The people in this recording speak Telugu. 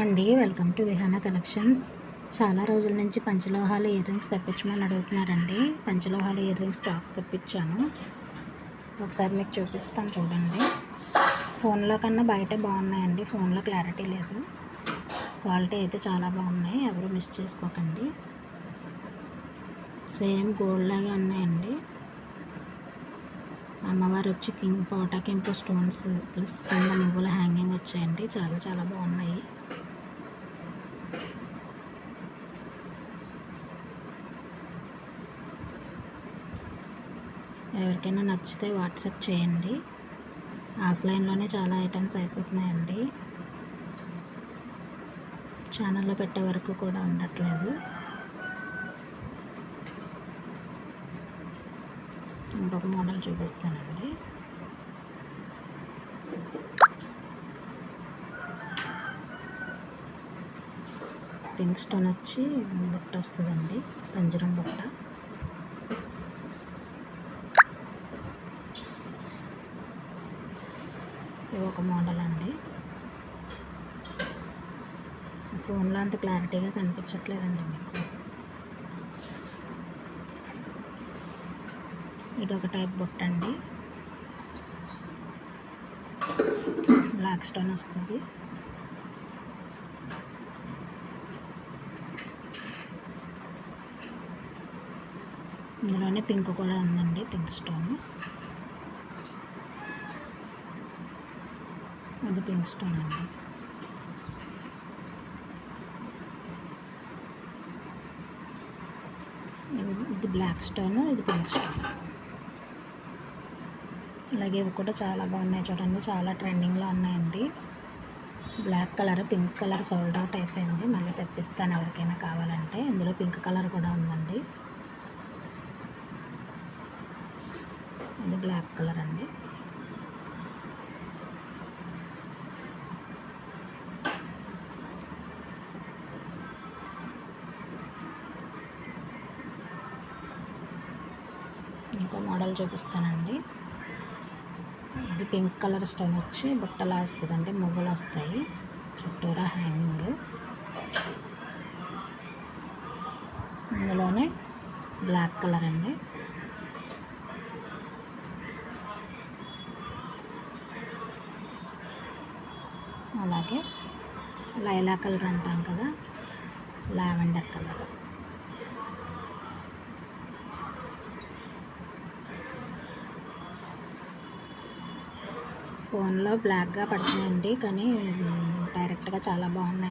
అండి వెల్కమ్ టు విహానా కలెక్షన్స్. చాలా రోజుల నుంచి పంచలోహాల ఇయర్ రింగ్స్ తెప్పించమని అడుగుతున్నారండి. పంచలోహాల ఇయర్ రింగ్స్ తెప్పించాను. ఒకసారి మీకు చూపిస్తాను చూడండి. ఫోన్లో కన్నా బయటే బాగున్నాయండి. ఫోన్లో క్లారిటీ లేదు, క్వాలిటీ అయితే చాలా బాగున్నాయి. ఎవరు మిస్ చేసుకోకండి. సేమ్ గోల్డ్ లాగే ఉన్నాయండి. అమ్మవారు వచ్చి పింక్ పోటా కెంపు స్టోన్స్ ప్లస్ కింద ముగ్గుల హ్యాంగింగ్ వచ్చాయండి. చాలా చాలా బాగున్నాయి. ఎవరికైనా నచ్చితే వాట్సాప్ చేయండి. ఆఫ్లైన్లోనే చాలా ఐటమ్స్ అయిపోతున్నాయండి. ఛానల్లో పెట్టే వరకు కూడా ఉండట్లేదు. ఇంకొక మోడల్ చూపిస్తానండి. పింక్ స్టోన్ వచ్చి బుట్ట వస్తుందండి, పంజరం బుట్ట. ఇది ఒక మోడల్ అండి. ఫోన్లో అంత క్లారిటీగా కనిపించట్లేదండి మీకు. ఇది ఒక టైప్ బుట్ట అండి. బ్లాక్ స్టోన్ వస్తుంది. ఇందులోనే పింక్ కూడా ఉందండి, పింక్ స్టోన్. ఇది పింక్ స్టోన్ అండి. ఇది బ్లాక్ స్టోన్, ఇది పింక్ స్టోన్. అలాగే ఇవి కూడా చాలా బాగున్నాయి చూడండి. చాలా ట్రెండింగ్లో ఉన్నాయండి. Black colour, pink colour sold out అయిపోయింది. మళ్ళీ తెప్పిస్తాను ఎవరికైనా కావాలంటే. ఇందులో పింక్ కలర్ కూడా ఉందండి. ఇది బ్లాక్ కలర్ అండి. ఇంకో మోడల్ చూపిస్తానండి. ఇది పింక్ కలర్ స్టోన్ వచ్చి బుట్టలా వస్తుందండి, ముగ్గులు వస్తాయి చుట్టూరా హ్యాంగింగ్. ఇందులోనే బ్లాక్ కలర్ అండి. అలాగే లైలా కలర్ అంటాం కదా, లావెండర్ కలర్. ఫోన్లో బ్లాక్గా పడుతున్నాయండి, కానీ డైరెక్ట్గా చాలా బాగున్నాయి.